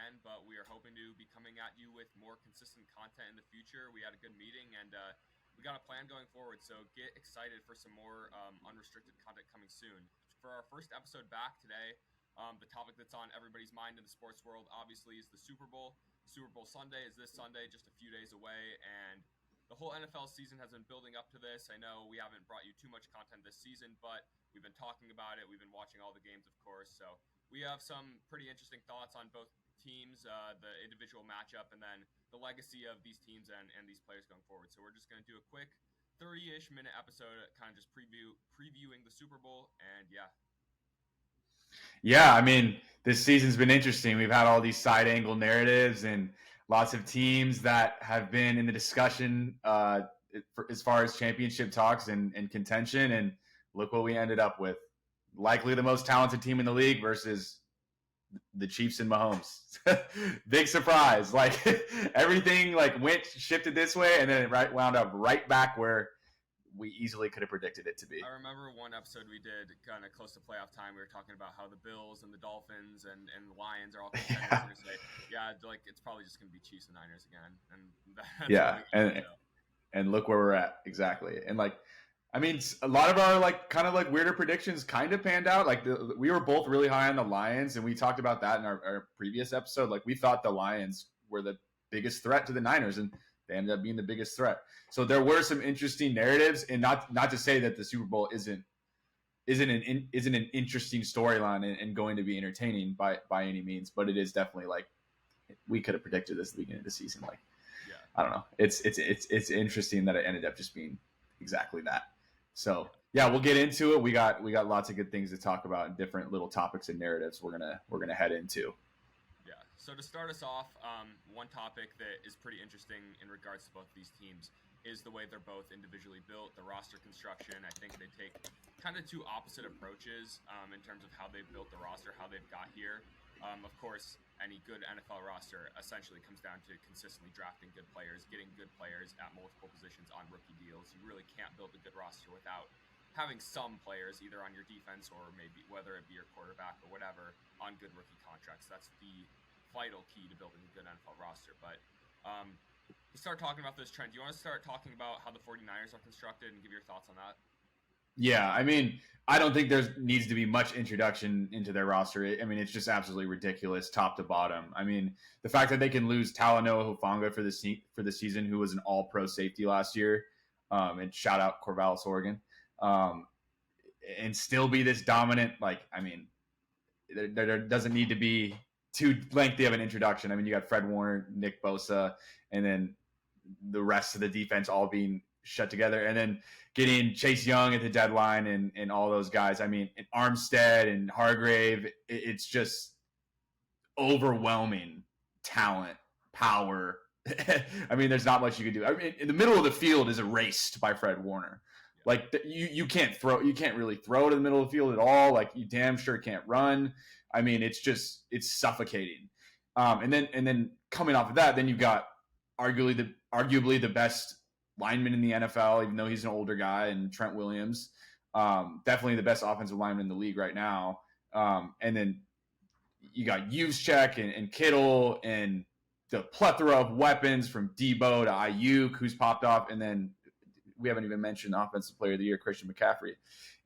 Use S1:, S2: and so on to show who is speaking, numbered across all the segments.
S1: again, but we are hoping to be coming at you with more consistent content in the future. We had a good meeting, and we got a plan going forward, so get excited for some more unrestricted content coming soon. For our first episode back today, the topic that's on everybody's mind in the sports world, obviously, is the Super Bowl. Super Bowl Sunday is this Sunday, just a few days away, and the whole NFL season has been building up to this. I know we haven't brought you too much content this season, but we've been talking about it. We've been watching all the games, of course. So we have some pretty interesting thoughts on both teams, the individual matchup, and then the legacy of these teams and these players going forward. So we're just going to do a quick 30-ish minute episode, kind of just previewing the Super Bowl. And yeah.
S2: Yeah, I mean, this season's been interesting. We've had all these side angle narratives and lots of teams that have been in the discussion as far as championship talks and contention. And look what we ended up with. Likely the most talented team in the league versus the Chiefs and Mahomes. Big surprise. Like everything shifted this way, and then it wound up right back where we easily could have predicted it to be.
S1: I remember one episode we did kind of close to playoff time. We were talking about how the Bills and the Dolphins and the Lions are all contenders. It's probably just going to be Chiefs and Niners again. And
S2: and look where we're at exactly. And I mean, a lot of our weirder predictions kind of panned out. We were both really high on the Lions, and we talked about that in our previous episode. We thought the Lions were the biggest threat to the Niners, and they ended up being the biggest threat. So there were some interesting narratives, and not to say that the Super Bowl isn't an interesting storyline and going to be entertaining by any means, but it is definitely we could have predicted this at the beginning of the season. I don't know. It's interesting that it ended up just being exactly that. So yeah, we'll get into it. We got lots of good things to talk about and different little topics and narratives we're gonna head into.
S1: Yeah. So to start us off, one topic that is pretty interesting in regards to both these teams is the way they're both individually built, the roster construction. I think they take kind of two opposite approaches in terms of how they've built the roster, how they've got here. Of course, any good NFL roster essentially comes down to consistently drafting good players, getting good players at multiple positions on rookie deals. You really can't build a good roster without having some players either on your defense or maybe whether it be your quarterback or whatever on good rookie contracts. That's the vital key to building a good NFL roster. But to start talking about this trend, do you want to start talking about how the 49ers are constructed and give your thoughts on that?
S2: Yeah, I mean, I don't think there needs to be much introduction into their roster. I mean, it's just absolutely ridiculous, top to bottom. I mean, the fact that they can lose Talanoa Hufanga for the season, who was an All-Pro safety last year, and shout out Corvallis, Oregon, and still be this dominant. I mean, there doesn't need to be too lengthy of an introduction. I mean, you got Fred Warner, Nick Bosa, and then the rest of the defense all being shut together, and then getting Chase Young at the deadline and all those guys. I mean, and Armstead and Hargrave, it's just overwhelming talent, power. I mean, there's not much you can do. I mean, in the middle of the field is erased by Fred Warner. You can't really throw to the middle of the field at all. You damn sure can't run. I mean, it's suffocating. And then coming off of that, then you've got arguably the best lineman in the NFL, even though he's an older guy, and Trent Williams, definitely the best offensive lineman in the league right now. And then you got Juszczyk and Kittle and the plethora of weapons from Debo to Ayuk, who's popped off, and then we haven't even mentioned Offensive Player of the Year, Christian McCaffrey.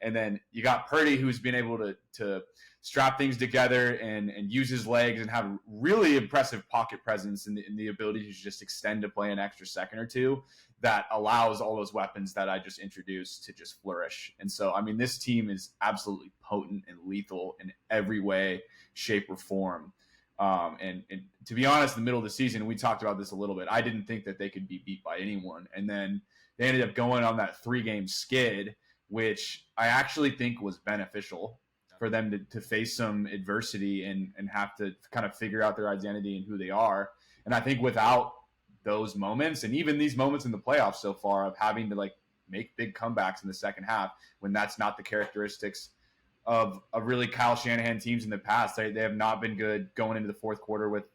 S2: And then you got Purdy, who's been able to strap things together and use his legs and have really impressive pocket presence and the ability to just extend to play an extra second or two that allows all those weapons that I just introduced to just flourish. And so, I mean, this team is absolutely potent and lethal in every way, shape, or form. And to be honest, in the middle of the season, we talked about this a little bit, I didn't think that they could be beat by anyone. And then they ended up going on that 3-game skid, which I actually think was beneficial for them to face some adversity and have to kind of figure out their identity and who they are. And I think without those moments, and even these moments in the playoffs so far of having to make big comebacks in the second half, when that's not the characteristics of really Kyle Shanahan teams in the past, they have not been good going into the fourth quarter with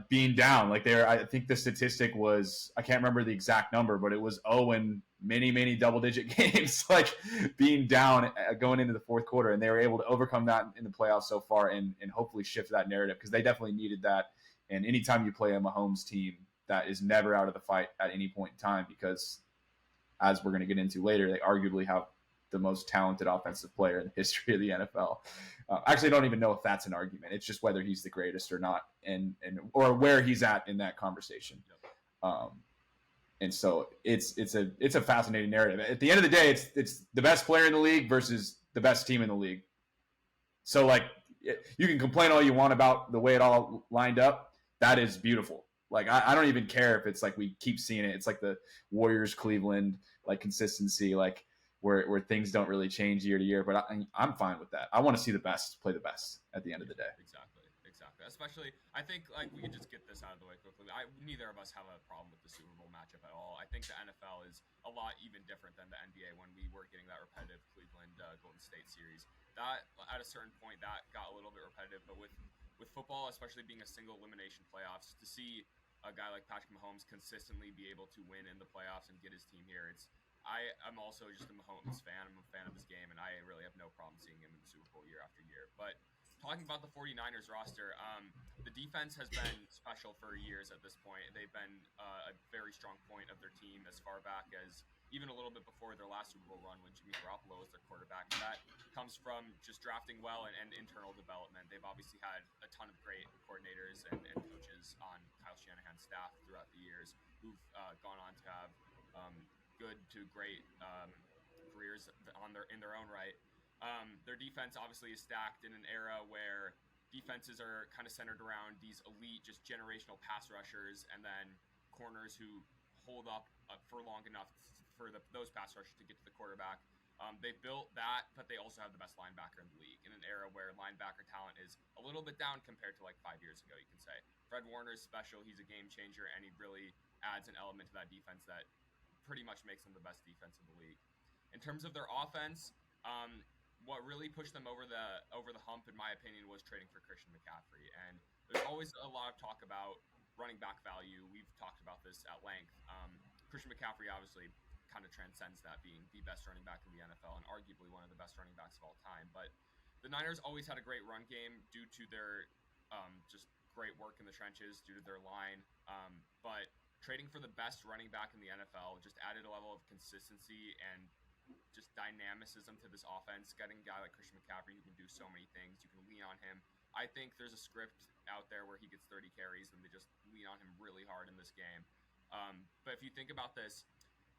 S2: being down. Like I think the statistic was, I can't remember the exact number, but it was in many double-digit games, like being down going into the fourth quarter, and they were able to overcome that in the playoffs so far, and hopefully shift that narrative, because they definitely needed that. And anytime you play a Mahomes team that is never out of the fight at any point in time, because as we're going to get into later, they arguably have the most talented offensive player in the history of the NFL. Actually, I don't even know if that's an argument. It's just whether he's the greatest or not, and or where he's at in that conversation. And so it's a fascinating narrative. At the end of the day, it's the best player in the league versus the best team in the league. So like, you can complain all you want about the way it all lined up. That is beautiful. Like, I don't even care if it's like we keep seeing it. It's like the Warriors Cleveland, like, consistency, like where things don't really change year to year. But I'm fine with that. I want to see the best play the best at the end of the day.
S1: Exactly. Especially, I think, like, we can just get this out of the way quickly. Neither of us have a problem with the Super Bowl matchup at all. I think the NFL is a lot even different than the NBA when we were getting that repetitive Cleveland Golden State series. That, at a certain point, that got a little bit repetitive. But with football, especially being a single elimination playoffs, to see a guy like Patrick Mahomes consistently be able to win in the playoffs and get his team here, I'm also just a Mahomes fan. I'm a fan of this game, and I really have no problem seeing him in the Super Bowl year after year. But talking about the 49ers roster, the defense has been special for years at this point. They've been a very strong point of their team as far back as even a little bit before their last Super Bowl run when Jimmy Garoppolo was their quarterback. That comes from just drafting well and internal development. They've obviously had a ton of great coordinators and coaches on Kyle Shanahan's staff throughout the years who've gone on to have good to great careers in their own right. Their defense obviously is stacked in an era where defenses are kind of centered around these elite, just generational pass rushers, and then corners who hold up for long enough for those pass rushers to get to the quarterback. They built that, but they also have the best linebacker in the league in an era where linebacker talent is a little bit down compared to like 5 years ago, you can say. Fred Warner is special. He's a game changer, and he really adds an element to that defense that pretty much makes them the best defense in the league. In terms of their offense, what really pushed them over the hump, in my opinion, was trading for Christian McCaffrey. And there's always a lot of talk about running back value. We've talked about this at length. Christian McCaffrey obviously kind of transcends that, being the best running back in the NFL and arguably one of the best running backs of all time. But the Niners always had a great run game due to their just great work in the trenches, due to their line. But trading for the best running back in the NFL just added a level of consistency and just dynamicism to this offense. Getting a guy like Christian McCaffrey who can do so many things, you can lean on him. I think there's a script out there where he gets 30 carries and they just lean on him really hard in this game. But if you think about this,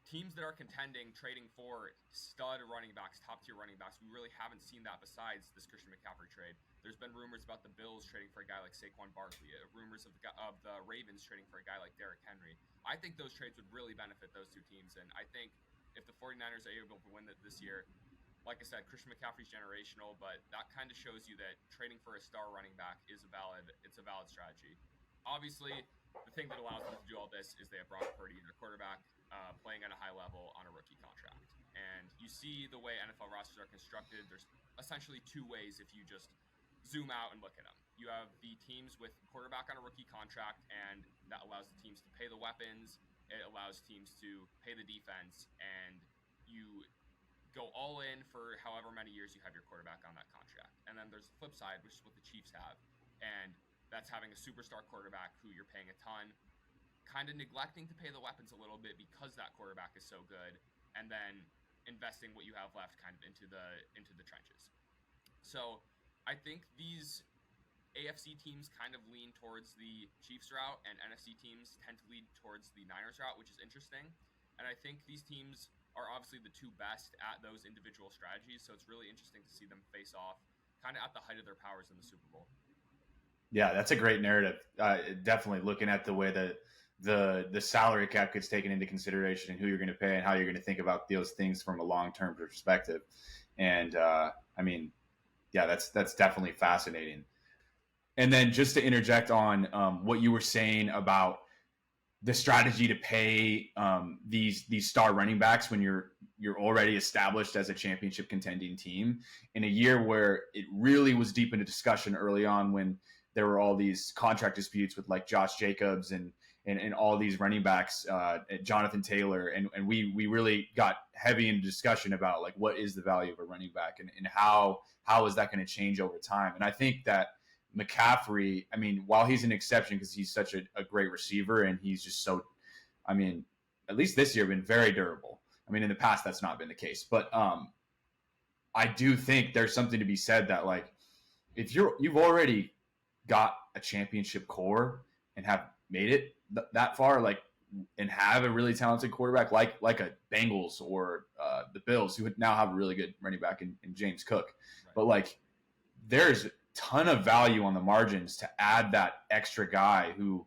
S1: teams that are contending, trading for stud running backs, top-tier running backs, we really haven't seen that besides this Christian McCaffrey trade. There's been rumors about the Bills trading for a guy like Saquon Barkley, rumors of the Ravens trading for a guy like Derrick Henry. I think those trades would really benefit those two teams, and I think if the 49ers are able to win it this year, like I said, Christian McCaffrey's generational, but that kind of shows you that trading for a star running back is a valid strategy. Obviously, the thing that allows them to do all this is they have Brock Purdy, their quarterback, playing at a high level on a rookie contract. And you see the way NFL rosters are constructed. There's essentially two ways if you just zoom out and look at them. You have the teams with quarterback on a rookie contract, and that allows the teams to pay the weapons. It allows teams to pay the defense, and you go all in for however many years you have your quarterback on that contract. And then there's the flip side, which is what the Chiefs have, and that's having a superstar quarterback who you're paying a ton, kind of neglecting to pay the weapons a little bit because that quarterback is so good, and then investing what you have left kind of into the trenches. So I think these AFC teams kind of lean towards the Chiefs route, and NFC teams tend to lead towards the Niners route, which is interesting. And I think these teams are obviously the two best at those individual strategies, so it's really interesting to see them face off kind of at the height of their powers in the Super Bowl.
S2: Yeah, that's a great narrative. Definitely looking at the way that the salary cap gets taken into consideration and who you're going to pay and how you're going to think about those things from a long-term perspective. And I mean, yeah, that's definitely fascinating. And then just to interject on what you were saying about the strategy to pay these star running backs when you're already established as a championship contending team in a year where it really was deep into discussion early on when there were all these contract disputes with like Josh Jacobs and all these running backs, Jonathan Taylor, and we really got heavy into discussion about like what is the value of a running back and how is that going to change over time. And I think that McCaffrey, I mean, while he's an exception because he's such a great receiver and he's just so, I mean, at least this year been very durable. I mean, in the past that's not been the case, but I do think there's something to be said that like if you've already got a championship core and have made it that far, like, and have a really talented quarterback like a Bengals or the Bills, who now have a really good running back in James Cook. Right. But like, there's a ton of value on the margins to add that extra guy who,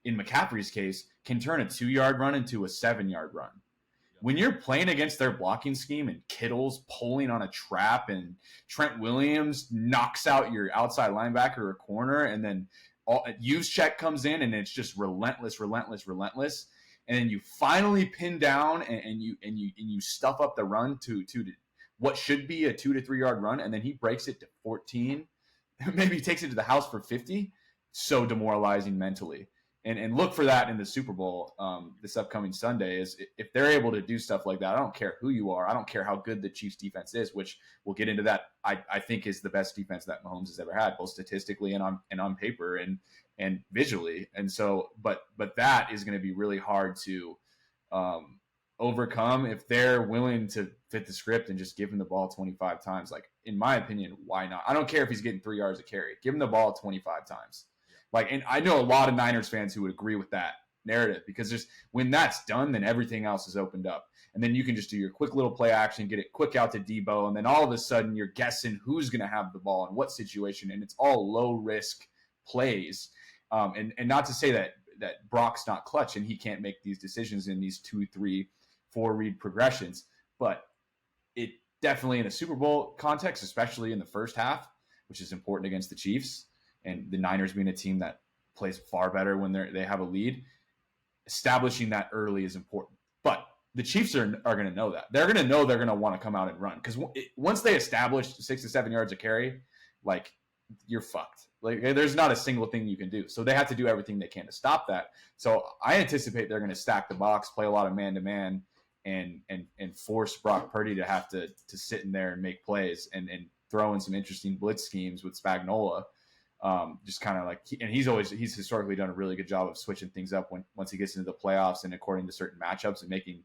S2: in McCaffrey's case, can turn a 2-yard run into a 7-yard run. When you're playing against their blocking scheme and Kittle's pulling on a trap and Trent Williams knocks out your outside linebacker or corner, and then Juszczyk comes in and it's just relentless. And then you finally pin down and you stuff up the run to what should be a 2 to 3 yard run, and then he breaks it to 14. Maybe he takes it to the house for 50. So demoralizing mentally. And look for that in the Super Bowl this upcoming Sunday. Is if they're able to do stuff like that, I don't care who you are. I don't care how good the Chiefs defense is, which we'll get into that. I think is the best defense that Mahomes has ever had, both statistically and on paper and visually. And so, but that is going to be really hard to overcome if they're willing to fit the script and just give him the ball 25 times. Like, in my opinion, why not? I don't care if he's getting 3 yards a carry. Give him the ball 25 times. Like, and I know a lot of Niners fans who would agree with that narrative, because just when that's done, then everything else is opened up. And then you can just do your quick little play action, get it quick out to Debo, and then all of a sudden you're guessing who's going to have the ball in what situation, and it's all low-risk plays. And not to say that Brock's not clutch and he can't make these decisions in these 2, 3, 4 read progressions, but it definitely in a Super Bowl context, especially in the first half, which is important against the Chiefs, and the Niners being a team that plays far better when they have a lead, establishing that early is important. But the Chiefs are going to know that. They're going to know they're going to want to come out and run, because once they establish 6 to 7 yards of carry, like, you're fucked. Like, there's not a single thing you can do. So they have to do everything they can to stop that. So I anticipate they're going to stack the box, play a lot of man-to-man, and force Brock Purdy to have to sit in there and make plays and throw in some interesting blitz schemes with Spagnuolo. Just kind of like, and he's historically done a really good job of switching things up once he gets into the playoffs and according to certain matchups, and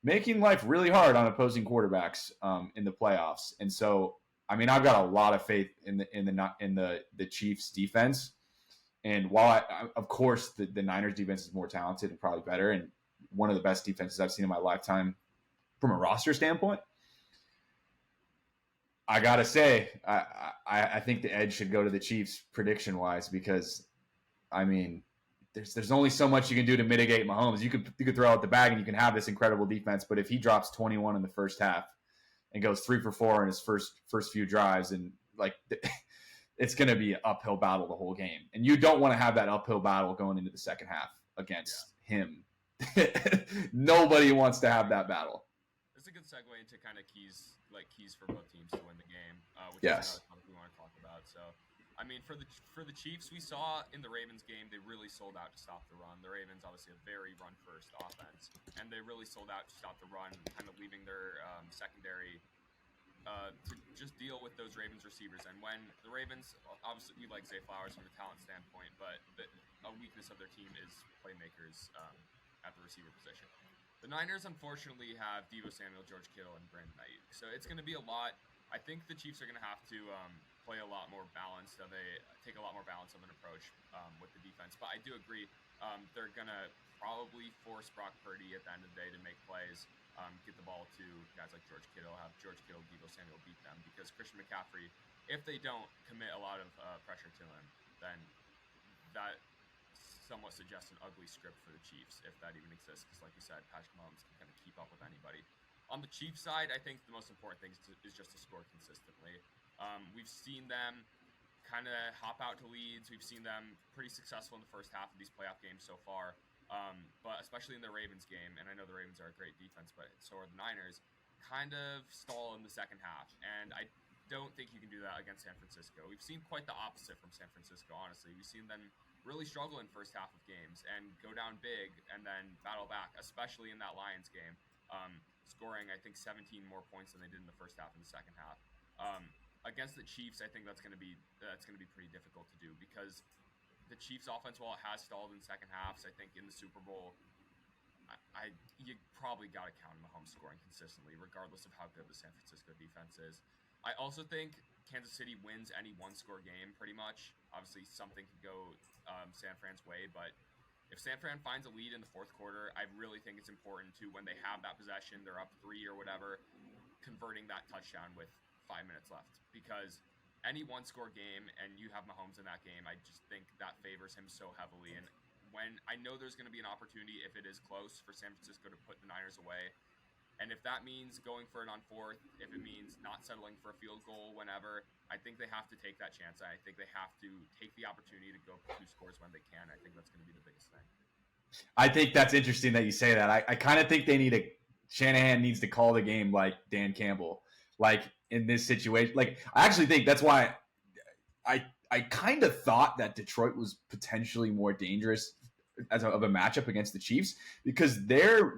S2: making life really hard on opposing quarterbacks in the playoffs. And so, I mean, I've got a lot of faith in the Chiefs defense. And while of course the Niners defense is more talented and probably better, and one of the best defenses I've seen in my lifetime from a roster standpoint, I gotta say, I think the edge should go to the Chiefs prediction wise, because, I mean, there's only so much you can do to mitigate Mahomes. You could throw out the bag and you can have this incredible defense, but if he drops 21 in the first half and goes 3 for 4 in his first few drives, and like, it's going to be an uphill battle the whole game, and you don't want to have that uphill battle going into the second half against him. Nobody wants to have that battle.
S1: It's a good segue into kind of keys for both teams to win the game, which is another topic we want to talk about. So, I mean, for the Chiefs, we saw in the Ravens game, they really sold out to stop the run. The Ravens, obviously, a very run-first offense, and they really sold out to stop the run, kind of leaving their secondary to just deal with those Ravens receivers. And when the Ravens, obviously, we like Zay Flowers from a talent standpoint, but a weakness of their team is playmakers at the receiver position. The Niners, unfortunately, have Deebo Samuel, George Kittle, and Brandon Ayuk. So it's going to be a lot. I think the Chiefs are going to have to play a lot more balanced. So they take a lot more balance of an approach with the defense. But I do agree. They're going to probably force Brock Purdy at the end of the day to make plays, get the ball to guys like George Kittle, have George Kittle, Deebo Samuel beat them. Because Christian McCaffrey, if they don't commit a lot of pressure to him, then that somewhat suggests an ugly script for the Chiefs, if that even exists, because like you said, Patrick Mahomes can kind of keep up with anybody. On the Chiefs side, I think the most important thing is just to score consistently. We've seen them kind of hop out to leads. We've seen them pretty successful in the first half of these playoff games so far, but especially in the Ravens game, and I know the Ravens are a great defense, but so are the Niners, kind of stall in the second half. And don't think you can do that against San Francisco. We've seen quite the opposite from San Francisco, honestly. We've seen them really struggle in first half of games and go down big and then battle back, especially in that Lions game, scoring, I think, 17 more points than they did in the first half and the second half. Against the Chiefs, I think that's going to be pretty difficult to do because the Chiefs' offense, while it has stalled in second halves, I think in the Super Bowl, you probably got to count Mahomes scoring consistently, regardless of how good the San Francisco defense is. I also think Kansas City wins any one-score game pretty much. Obviously, something could go San Fran's way, but if San Fran finds a lead in the fourth quarter, I really think it's important to, when they have that possession, they're up 3 or whatever, converting that touchdown with 5 minutes left. Because any one-score game and you have Mahomes in that game, I just think that favors him so heavily. And when I know there's going to be an opportunity, if it is close, for San Francisco to put the Niners away, and if that means going for it on fourth, if it means not settling for a field goal whenever, I think they have to take that chance. I think they have to take the opportunity to go for 2 scores when they can. I think that's going to be the biggest thing.
S2: I think that's interesting that you say that. I kind of think Shanahan needs to call the game like Dan Campbell, like in this situation. Like, I actually think that's why I kind of thought that Detroit was potentially more dangerous of a matchup against the Chiefs, because their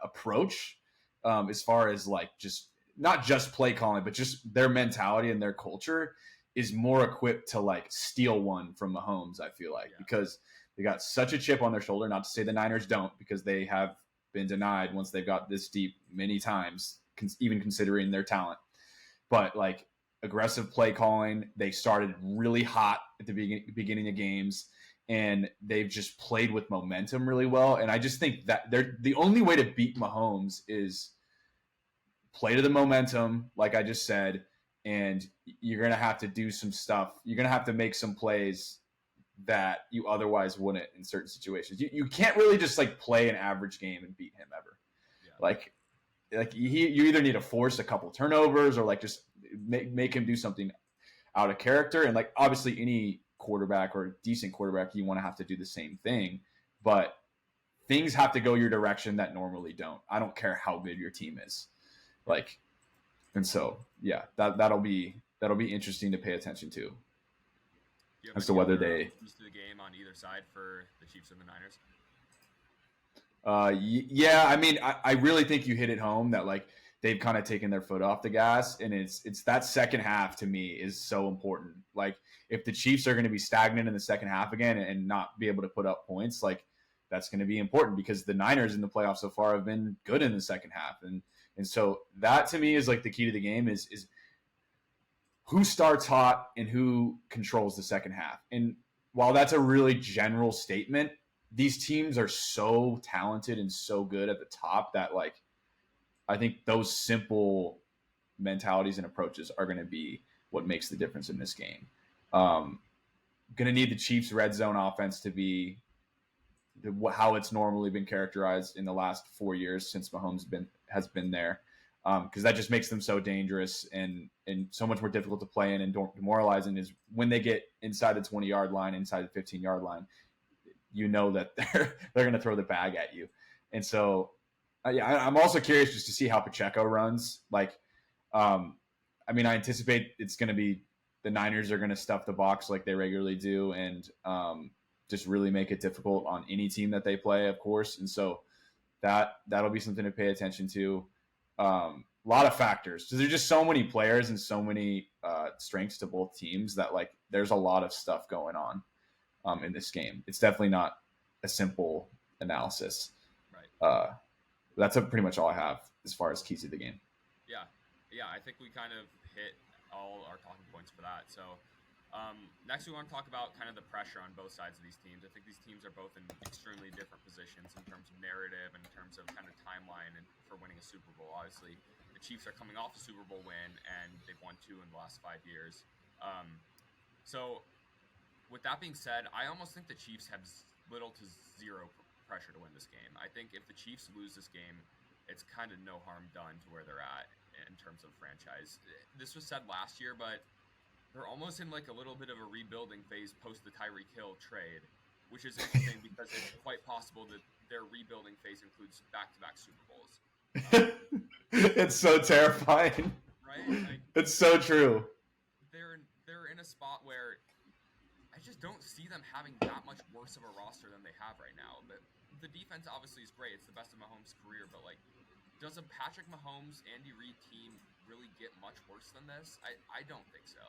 S2: approach, as far as like just not just play calling, but just their mentality and their culture, is more equipped to like steal one from Mahomes, I feel like, because they got such a chip on their shoulder. Not to say the Niners don't, because they have been denied once they've got this deep many times, even considering their talent. But like aggressive play calling, they started really hot at the beginning of games, and they've just played with momentum really well. And I just think that the only way to beat Mahomes is play to the momentum, like I just said, and you're going to have to do some stuff. You're going to have to make some plays that you otherwise wouldn't in certain situations. You can't really just like play an average game and beat him ever. Yeah. Like you either need to force a couple turnovers or like just make him do something out of character. And like obviously any quarterback or decent quarterback, you want to have to do the same thing, but things have to go your direction that normally don't. I don't care how good your team is. Like, and so yeah, that'll be interesting to pay attention to as to whether they
S1: lose the game on either side for the Chiefs and the Niners.
S2: Yeah, I mean, I really think you hit it home that like they've kind of taken their foot off the gas, and it's that second half to me is so important. Like if the Chiefs are going to be stagnant in the second half again and not be able to put up points, like that's going to be important, because the Niners in the playoffs so far have been good in the second half, and so that to me is like the key to the game is who starts hot and who controls the second half. And while that's a really general statement, these teams are so talented and so good at the top that like I think those simple mentalities and approaches are going to be what makes the difference in this game. Going to need the Chiefs' red zone offense to be how it's normally been characterized in the last 4 years since Mahomes has been there, because that just makes them so dangerous and so much more difficult to play in and demoralizing. Is when they get inside the 20-yard line, inside the 15-yard line, you know that they're going to throw the bag at you. And so, I'm also curious just to see how Pacheco runs. Like, I mean, I anticipate it's going to be the Niners are going to stuff the box like they regularly do, and just really make it difficult on any team that they play, of course. And so that'll be something to pay attention to. A lot of factors. So there's just so many players and so many strengths to both teams that like there's a lot of stuff going on in this game. It's definitely not a simple analysis.
S1: Right.
S2: That's pretty much all I have as far as keys to the game.
S1: Yeah. I think we kind of hit all our talking points for that. So next we want to talk about kind of the pressure on both sides of these teams. I think these teams are both in extremely different positions in terms of narrative and in terms of kind of timeline and for winning a Super Bowl. Obviously, the Chiefs are coming off a Super Bowl win, and they've won 2 in the last 5 years. So with that being said, I almost think the Chiefs have little to zero pressure to win this game. I think if the Chiefs lose this game, it's kind of no harm done to where they're at in terms of franchise. This was said last year, but they're almost in like a little bit of a rebuilding phase post the Tyreek Hill trade, which is interesting because it's quite possible that their rebuilding phase includes back-to-back Super Bowls.
S2: It's so terrifying.
S1: right? Like,
S2: It's so true.
S1: They're in a spot where I just don't see them having that much worse of a roster than they have right now. But the defense obviously is great. It's the best of Mahomes' career. But, like, does a Patrick Mahomes, Andy Reid team really get much worse than this? I don't think so.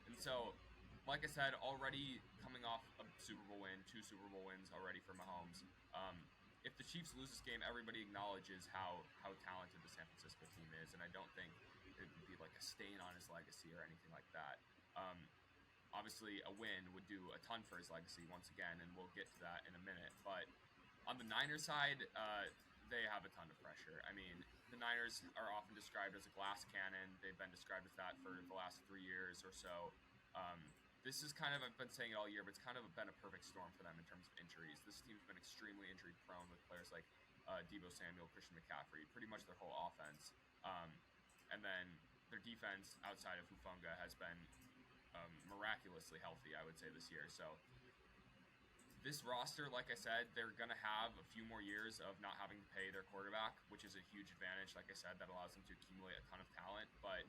S1: And so, like I said, already coming off a Super Bowl win, 2 Super Bowl wins already for Mahomes. If the Chiefs lose this game, everybody acknowledges how talented the San Francisco team is. And I don't think it would be like a stain on his legacy or anything like that. Obviously, a win would do a ton for his legacy once again, and we'll get to that in a minute. But on the Niners side, they have a ton of pressure. I mean, the Niners are often described as a glass cannon. They've been described as that for the last 3 years or so. This is kind of, I've been saying it all year, but it's kind of been a perfect storm for them in terms of injuries. This team's been extremely injury prone with players like Deebo Samuel, Christian McCaffrey, pretty much their whole offense. And then their defense outside of Hufanga has been miraculously healthy, I would say, this year. So this roster, like I said, they're going to have a few more years of not having to pay their quarterback, which is a huge advantage. Like I said, that allows them to accumulate a ton of talent. But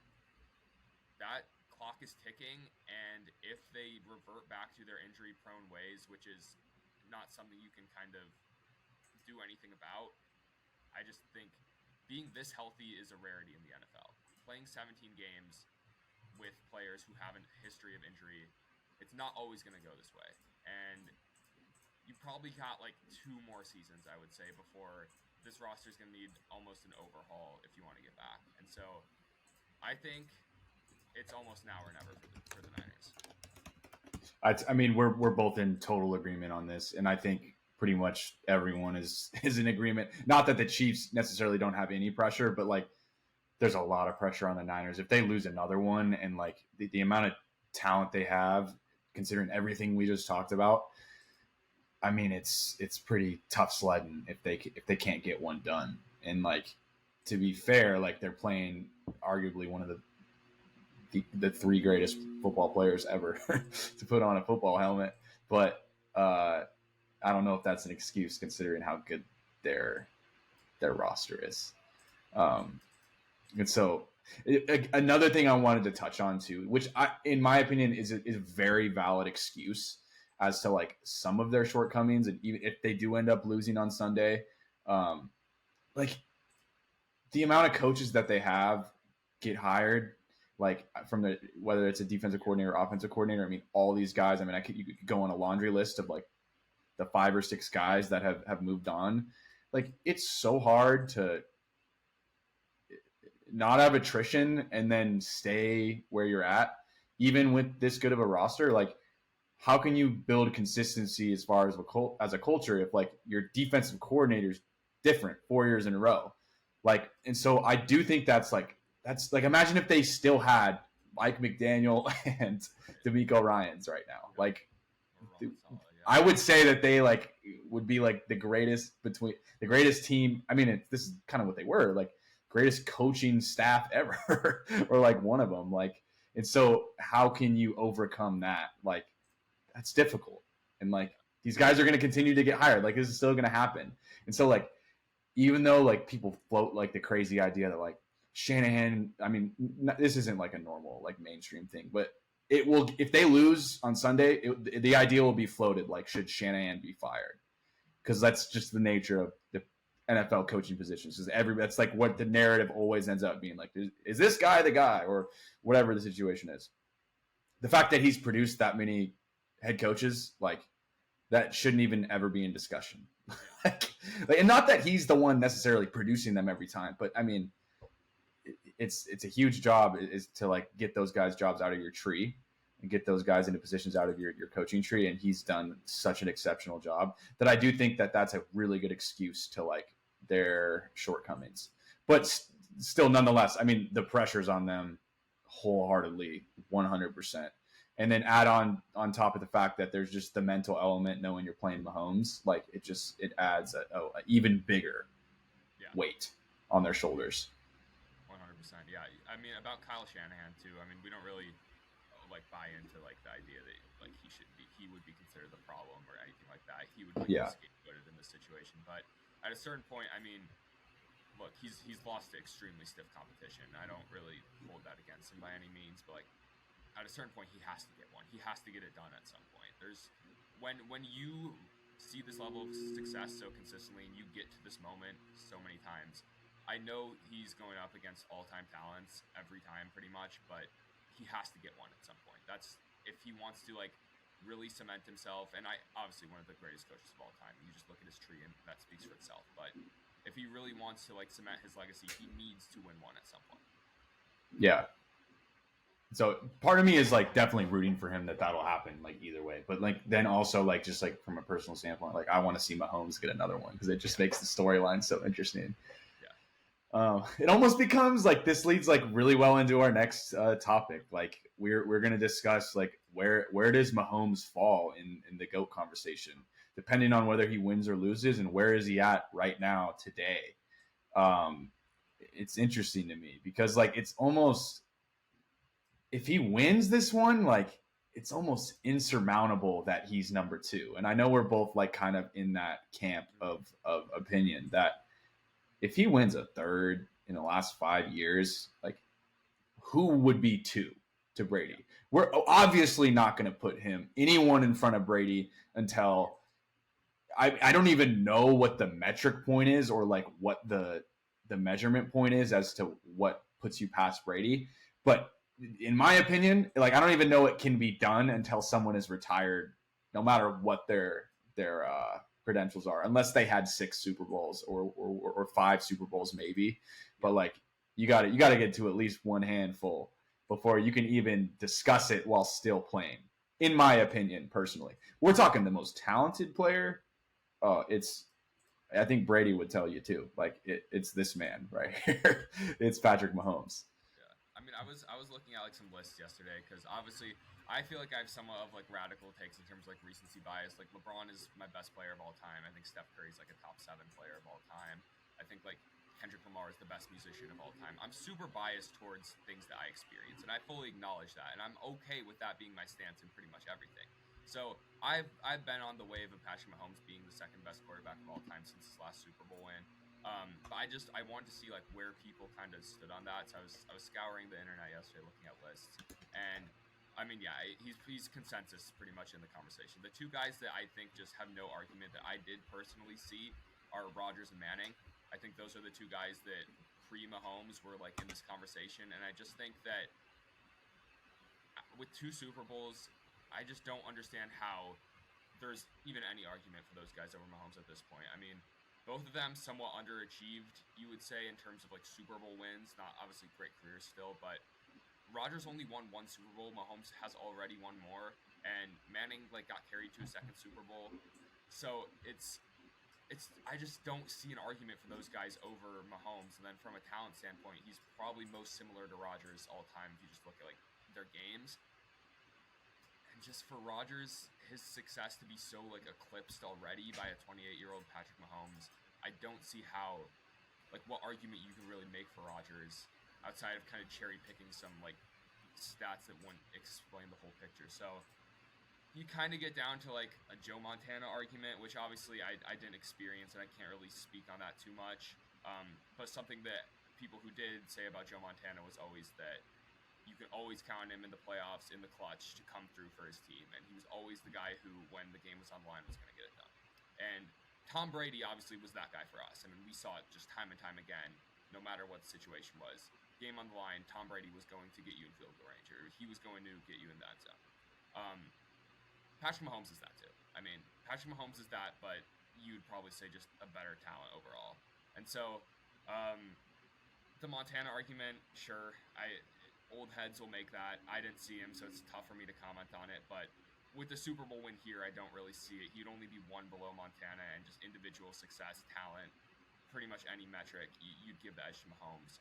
S1: that clock is ticking, and if they revert back to their injury-prone ways, which is not something you can kind of do anything about, I just think being this healthy is a rarity in the NFL. Playing 17 games with players who have a history of injury, it's not always going to go this way. And you probably got like 2 more seasons, I would say, before this roster is going to need almost an overhaul if you want to get back. And so I think it's almost now or never for the Niners.
S2: I mean, we're both in total agreement on this, and I think pretty much everyone is in agreement. Not that the Chiefs necessarily don't have any pressure, but like there's a lot of pressure on the Niners. If they lose another one, and like the amount of talent they have, considering everything we just talked about, I mean, it's pretty tough sledding if they can't get one done. And like, to be fair, like they're playing arguably one of the 3 greatest football players ever to put on a football helmet. But I don't know if that's an excuse considering how good their roster is. And so another thing I wanted to touch on too, which in my opinion is a very valid excuse as to like some of their shortcomings. And even if they do end up losing on Sunday, like the amount of coaches that they have get hired, like from whether it's a defensive coordinator or offensive coordinator. I mean, all these guys, I mean, you could go on a laundry list of like the 5 or 6 guys that have moved on. Like, it's so hard to not have attrition and then stay where you're at, even with this good of a roster. Like, how can you build consistency as far as a culture if like your defensive coordinator's different 4 years in a row? Like, and so I do think that's like imagine if they still had Mike McDaniel and DeMeco Ryans right now. Like, I would say that they like would be like the greatest team. I mean, this is kind of what they were, like greatest coaching staff ever, or like one of them. Like, and so how can you overcome that? Like, that's difficult. And like these guys are going to continue to get hired. Like, this is still going to happen. And so like, even though like people float like the crazy idea that like Shanahan, I mean, this isn't like a normal like mainstream thing, but it will, if they lose on Sunday, the idea will be floated like, should Shanahan be fired? Because that's just the nature of the NFL coaching positions. That's like what the narrative always ends up being like. Is this guy the guy, or whatever the situation is? The fact that he's produced that many head coaches, like that shouldn't even ever be in discussion. And not that he's the one necessarily producing them every time, but I mean, it's a huge job is to like get those guys jobs out of your tree and get those guys into positions out of your coaching tree. And he's done such an exceptional job that I do think that that's a really good excuse to like their shortcomings. But still, nonetheless, I mean, the pressure's on them wholeheartedly, 100%. And then add on top of the fact that there's just the mental element, knowing you're playing Mahomes, like it adds a even bigger weight on their shoulders.
S1: 100%. Yeah. I mean, about Kyle Shanahan too. I mean, we don't really like buy into like the idea that like he would be considered the problem or anything like that. He would be scapegoated in this situation. But at a certain point, I mean, look, he's lost to extremely stiff competition. I don't really hold that against him by any means, but like at a certain point, he has to get one. He has to get it done at some point. There's when you see this level of success so consistently and you get to this moment so many times, I know he's going up against all-time talents every time pretty much, but he has to get one at some point. That's if he wants to like really cement himself, and I obviously one of the greatest coaches of all time. You just look at his tree and that speaks for itself. But if he really wants to like cement his legacy, he needs to win one at some point.
S2: Yeah. So part of me is like definitely rooting for him that'll happen like either way. But like then also like just like from a personal standpoint, like I want to see Mahomes get another one because it just makes the storyline so interesting. It almost becomes like this leads like really well into our next topic. Like we're gonna discuss like where does Mahomes fall in the GOAT conversation, depending on whether he wins or loses, and where is he at right now today. It's interesting to me because like it's almost if he wins this one, like it's almost insurmountable that he's number 2. And I know we're both like kind of in that camp of opinion that if he wins a third in the last 5 years, like who would be 2 to Brady? We're obviously not going to put anyone in front of Brady until I don't even know what the metric point is or like what the measurement point is as to what puts you past Brady. But in my opinion, like I don't even know it can be done until someone is retired, no matter what their credentials are, unless they had 6 Super Bowls or 5 Super Bowls maybe. But like you got to get to at least one handful before you can even discuss it while still playing. In my opinion, personally, we're talking the most talented player. I think Brady would tell you too. Like it's this man right here. It's Patrick Mahomes.
S1: I mean, I was looking at like some lists yesterday because obviously I feel like I have somewhat of like radical takes in terms of like recency bias. Like LeBron is my best player of all time. I think Steph Curry's like a top 7 player of all time. I think like Kendrick Lamar is the best musician of all time. I'm super biased towards things that I experience, and I fully acknowledge that, and I'm okay with that being my stance in pretty much everything. So I've been on the wave of Patrick Mahomes being the second best quarterback of all time since his last Super Bowl win. But I wanted to see like where people kind of stood on that. So I was scouring the internet yesterday looking at lists, and I mean, yeah, he's consensus pretty much in the conversation. The 2 guys that I think just have no argument that I did personally see are Rodgers and Manning. I think those are the 2 guys that pre-Mahomes were like in this conversation, and I just think that with 2 Super Bowls, I just don't understand how there's even any argument for those guys over Mahomes at this point. I mean, both of them somewhat underachieved, you would say, in terms of like Super Bowl wins. Not obviously great careers still, but Rodgers only won 1 Super Bowl. Mahomes has already won more, and Manning like got carried to a 2nd Super Bowl. So it's I just don't see an argument for those guys over Mahomes. And then from a talent standpoint, he's probably most similar to Rodgers all time if you just look at like their games. And just for Rodgers, his success to be so like eclipsed already by a 28-year-old Patrick Mahomes, I don't see how, like what argument you can really make for Rodgers outside of kind of cherry picking some like stats that wouldn't explain the whole picture. So you kind of get down to like a Joe Montana argument, which obviously I didn't experience and I can't really speak on that too much. But something that people who did say about Joe Montana was always that you can always count him in the playoffs, in the clutch, to come through for his team. And he was always the guy who, when the game was on the line, was going to get it done. And Tom Brady obviously was that guy for us. I mean, we saw it just time and time again, no matter what the situation was. Game on the line, Tom Brady was going to get you in field goal range, or he was going to get you in that zone. Patrick Mahomes is that too. I mean, Patrick Mahomes is that, but you'd probably say just a better talent overall. And so, the Montana argument, sure, old heads will make that. I didn't see him, so it's tough for me to comment on it. But with the Super Bowl win here, I don't really see it. He'd only be 1 below Montana, and just individual success, talent, pretty much any metric, you'd give the edge to Mahomes.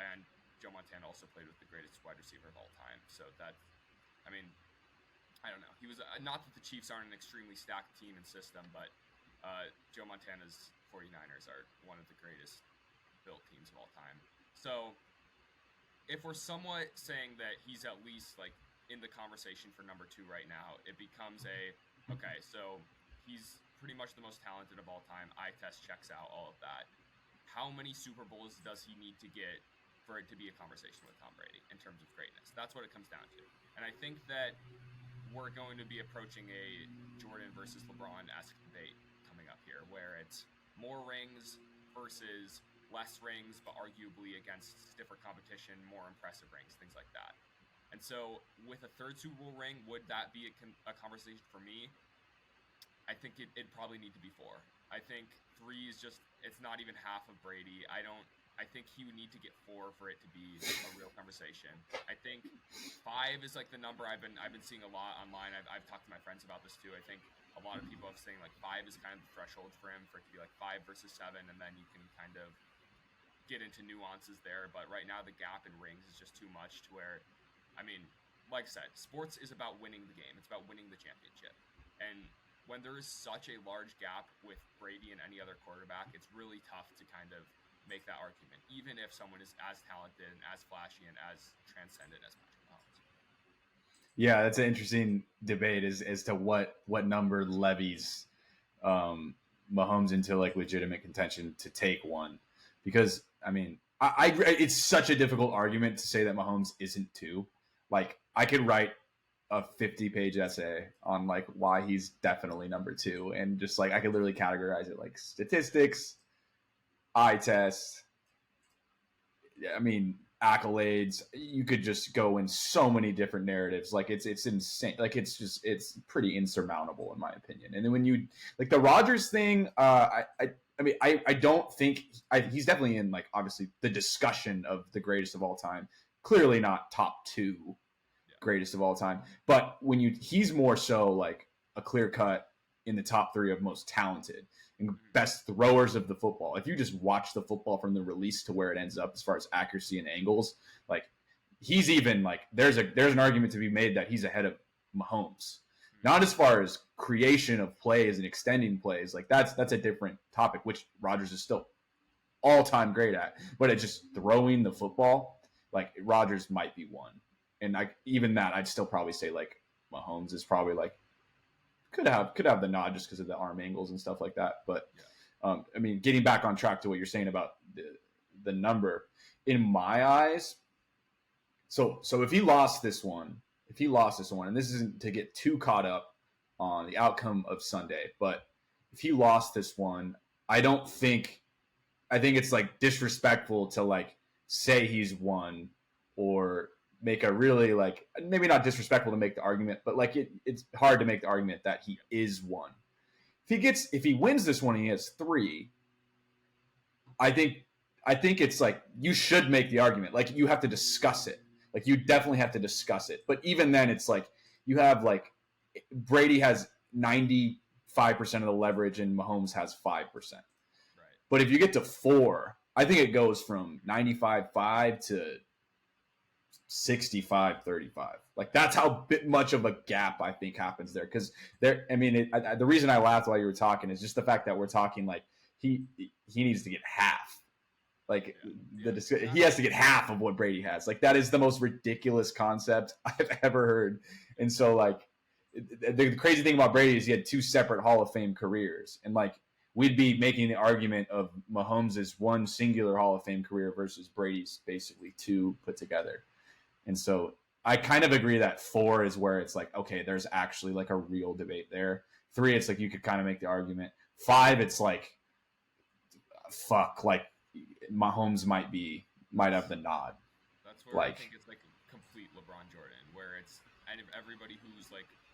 S1: And Joe Montana also played with the greatest wide receiver of all time. So that, I mean, I don't know. He was not that the Chiefs aren't an extremely stacked team and system, but Joe Montana's 49ers are one of the greatest built teams of all time. So if we're somewhat saying that he's at least like in the conversation for number 2 right now, it becomes okay, so he's pretty much the most talented of all time. Eye test checks out all of that. how many Super Bowls does he need to get for it to be a conversation with Tom Brady in terms of greatness? That's what it comes down to. And I think that we're going to be approaching a Jordan versus LeBron-esque debate coming up here, where it's more rings versus less rings, but arguably against stiffer competition, more impressive rings, things like that. And so with a third Super Bowl ring, would that be a conversation for me? I think it'd probably need to be 4. I think 3 is just, it's not even half of Brady. I think he would need to get 4 for it to be a real conversation. I think 5 is like the number I've been seeing a lot online. I've talked to my friends about this too. I think a lot of people have saying like 5 is kind of the threshold for him, for it to be like 5 versus 7, and then you can kind of get into nuances there. But right now the gap in rings is just too much to where, I mean, like I said, sports is about winning the game. It's about winning the championship. And when there is such a large gap with Brady and any other quarterback, it's really tough to kind of make that argument, even if someone is as talented and as flashy and as transcendent as Patrick Mahomes.
S2: Yeah, that's an interesting debate as to what number levies Mahomes into like legitimate contention to take one, because I mean, I it's such a difficult argument to say that Mahomes isn't 2. Like, I could write a 50-page essay on like why he's definitely number 2, and just like I could literally categorize it like statistics, eye test, I mean, accolades. You could just go in so many different narratives. Like it's insane. Like it's pretty insurmountable in my opinion. And then when you like the Rodgers thing, I mean, I don't think he's definitely in like obviously the discussion of the greatest of all time. Clearly not top 2 greatest of all time, but he's more so like a clear cut in the top 3 of most talented and best throwers of the football. If you just watch the football from the release to where it ends up as far as accuracy and angles, like he's even like there's an argument to be made that he's ahead of Mahomes. Not as far as creation of plays and extending plays, like that's a different topic, which Rodgers is still all-time great at. But it's just throwing the football, like Rodgers might be 1. And even that, I'd still probably say like Mahomes is probably like could have the nod just because of the arm angles and stuff like that. But I mean, getting back on track to what you're saying about the number, in my eyes, so if he lost this one, and this isn't to get too caught up on the outcome of Sunday, but if he lost this one, I think it's like disrespectful to like say he's won, or make a really like, maybe not disrespectful to make the argument, but like it's hard to make the argument that he is 1. If he wins this one and he has 3, I think it's like you should make the argument. Like you have to discuss it. Like you definitely have to discuss it. But even then, it's like you have like Brady has 95% of the leverage and Mahomes has 5%. Right. But if you get to 4, I think it goes from 95-5 to 65-35. Like that's how much of a gap I think happens there. Because the reason I laughed while you were talking is just the fact that we're talking like he needs to get half. Like he has to get half of what Brady has. Like that is the most ridiculous concept I've ever heard. And so like the crazy thing about Brady is he had 2 separate Hall of Fame careers, and like we'd be making the argument of Mahomes' 1 singular Hall of Fame career versus Brady's basically 2 put together. And so I kind of agree that 4 is where it's like, okay, there's actually like a real debate there. 3, it's like you could kind of make the argument. 5, it's like, fuck, like Mahomes might have the nod.
S1: That's where I think it's like complete LeBron Jordan, where it's everybody who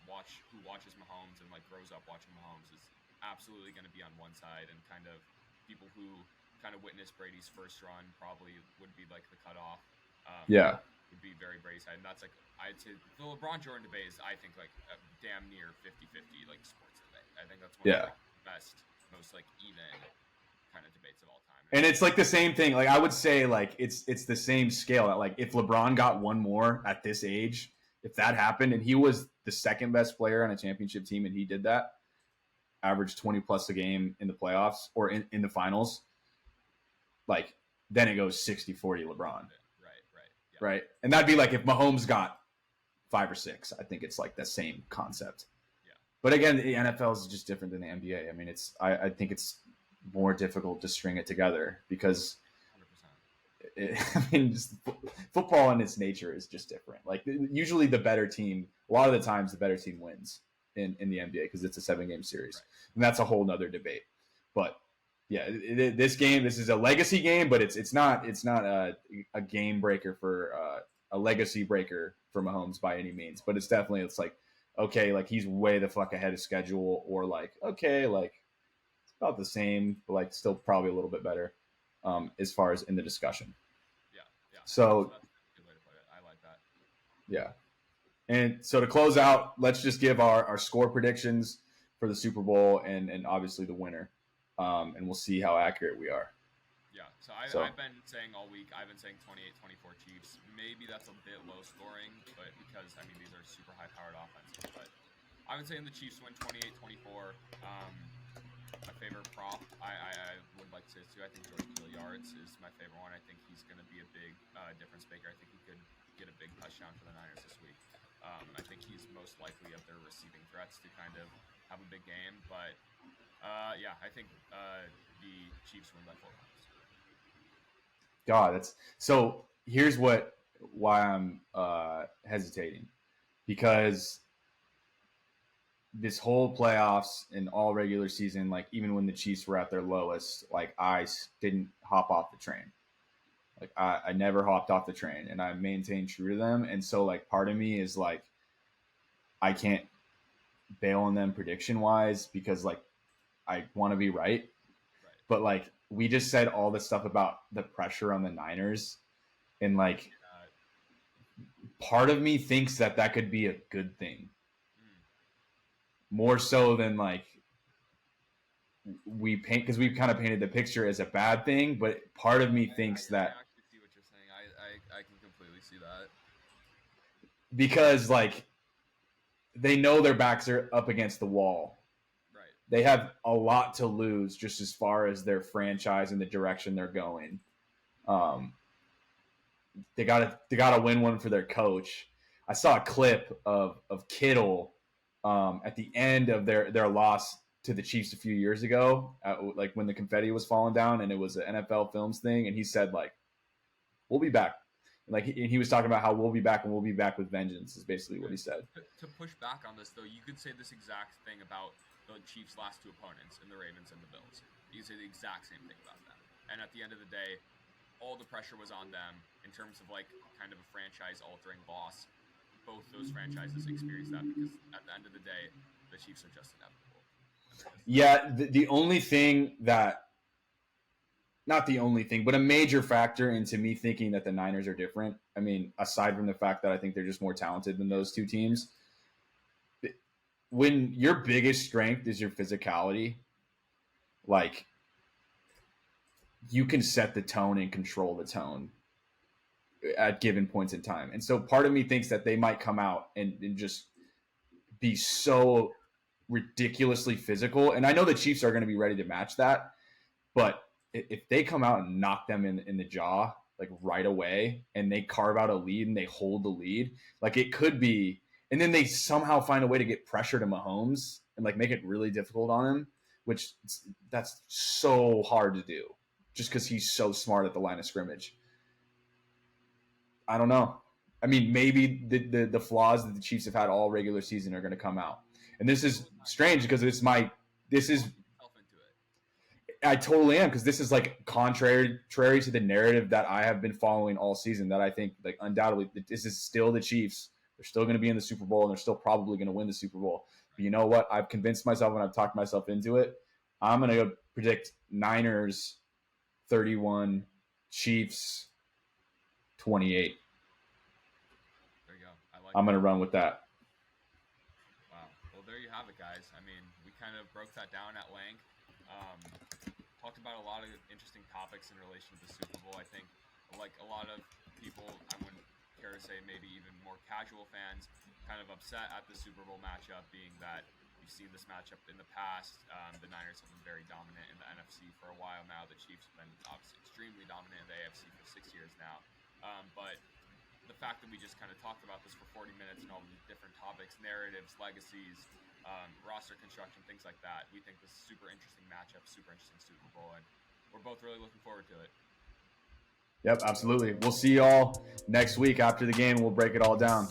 S1: watches Mahomes and like grows up watching Mahomes is absolutely going to be on one side, and kind of people who kind of witnessed Brady's first run probably would be like the cutoff. Would be very Brady side, and that's like I'd say the LeBron Jordan debate is I think like a damn near 50-50 like sports debate. I think that's one of the best, most like even kind of debates of all time.
S2: And it's like the same thing. Like I would say like it's the same scale. That like if LeBron got 1 more at this age, if that happened and he was the second best player on a championship team and he did that, averaged 20 plus a game in the playoffs or in the finals, like then it goes 60-40 LeBron. Right. And that'd be like if Mahomes got 5 or 6. I think it's like the same concept. Yeah. But again, the NFL is just different than the NBA. I mean, I think it's more difficult to string it together because
S1: 100%.
S2: I mean, just football in its nature is just different. Like usually the better team, a lot of the times the better team wins in the NBA because it's a 7-game series.
S1: Right.
S2: And that's a whole nother debate. But yeah, this is a legacy game, but it's not a game breaker for a legacy breaker for Mahomes by any means. But it's like, okay, like he's way the fuck ahead of schedule, or like, okay, like it's about the same, but like still probably a little bit better as far as in the discussion.
S1: Yeah.
S2: So
S1: that's a good way to put it. I like that.
S2: Yeah. And so to close out, let's just give our score predictions for the Super Bowl and obviously the winner. And we'll see how accurate we are.
S1: Yeah, so I've been saying all week, I've been saying 28-24 Chiefs. Maybe that's a bit low scoring, but because, I mean, these are super high-powered offenses. But I've been saying the Chiefs win 28-24. My favorite prop, I would like to say this too. I think George Kittle yards is my favorite one. I think he's going to be a big difference maker. I think he could get a big touchdown for the Niners this week. I think he's most likely of their receiving threats to kind of have a big game. But, yeah, I think the Chiefs win by 4 points.
S2: God, so here's why I'm hesitating, because this whole playoffs and all regular season, like even when the Chiefs were at their lowest, like I didn't hop off the train. Like I never hopped off the train, and I maintained true to them. And so like part of me is like, I can't bail on them prediction wise because like I want to be right. But like we just said all this stuff about the pressure on the Niners, and like part of me thinks that could be a good thing. More so than like we paint, because we've kind of painted the picture as a bad thing, but part of me thinks that
S1: I actually see what you're saying. I can completely see that,
S2: because like they know their backs are up against the wall.
S1: right?
S2: They have a lot to lose just as far as their franchise and the direction they're going. They gotta win one for their coach. I saw a clip of Kittle at the end of their loss to the Chiefs a few years ago, like when the confetti was falling down, and it was an NFL Films thing, and he said like, "We'll be back." Like he was talking about how we'll be back, and we'll be back with vengeance is basically what he said.
S1: To push back on this though, you could say this exact thing about the Chiefs' last 2 opponents in the Ravens and the Bills. You could say the exact same thing about them. And at the end of the day, all the pressure was on them in terms of like kind of a franchise-altering loss. Both those franchises experienced that because at the end of the day, the Chiefs are just inevitable.
S2: Yeah, the only thing that, not the only thing, but a major factor into me thinking that the Niners are different, I mean, aside from the fact that I think they're just more talented than those two teams, when your biggest strength is your physicality, like you can set the tone and control the tone at given points in time. And so part of me thinks that they might come out and just be so ridiculously physical. And I know the Chiefs are going to be ready to match that, but if they come out and knock them in the jaw like right away, and they carve out a lead and they hold the lead, like it could be, and then they somehow find a way to get pressure to Mahomes and like make it really difficult on him, which that's so hard to do just because he's so smart at the line of scrimmage. I don't know. I mean, maybe the flaws that the Chiefs have had all regular season are going to come out. And this is strange because I totally am, because this is like contrary to the narrative that I have been following all season, that I think like undoubtedly this is still the Chiefs. They're still going to be in the Super Bowl, and they're still probably going to win the Super Bowl. But you know what? I've convinced myself, and I've talked myself into it. I'm going to go predict Niners 31, Chiefs 28.
S1: There you go.
S2: I'm going to run with that.
S1: Wow. Well, there you have it, guys. I mean, we kind of broke that down at length. Talked about a lot of interesting topics in relation to the Super Bowl. I think, like a lot of people, I wouldn't care to say maybe even more casual fans, kind of upset at the Super Bowl matchup, being that you've seen this matchup in the past. The Niners have been very dominant in the NFC for a while now. The Chiefs have been obviously extremely dominant in the AFC for 6 years now. But the fact that we just kind of talked about this for 40 minutes and all these different topics, narratives, legacies, roster construction, things like that. We think this is a super interesting matchup, super interesting Super Bowl, and we're both really looking forward to it.
S2: Yep, absolutely. We'll see y'all next week after the game. We'll break it all down.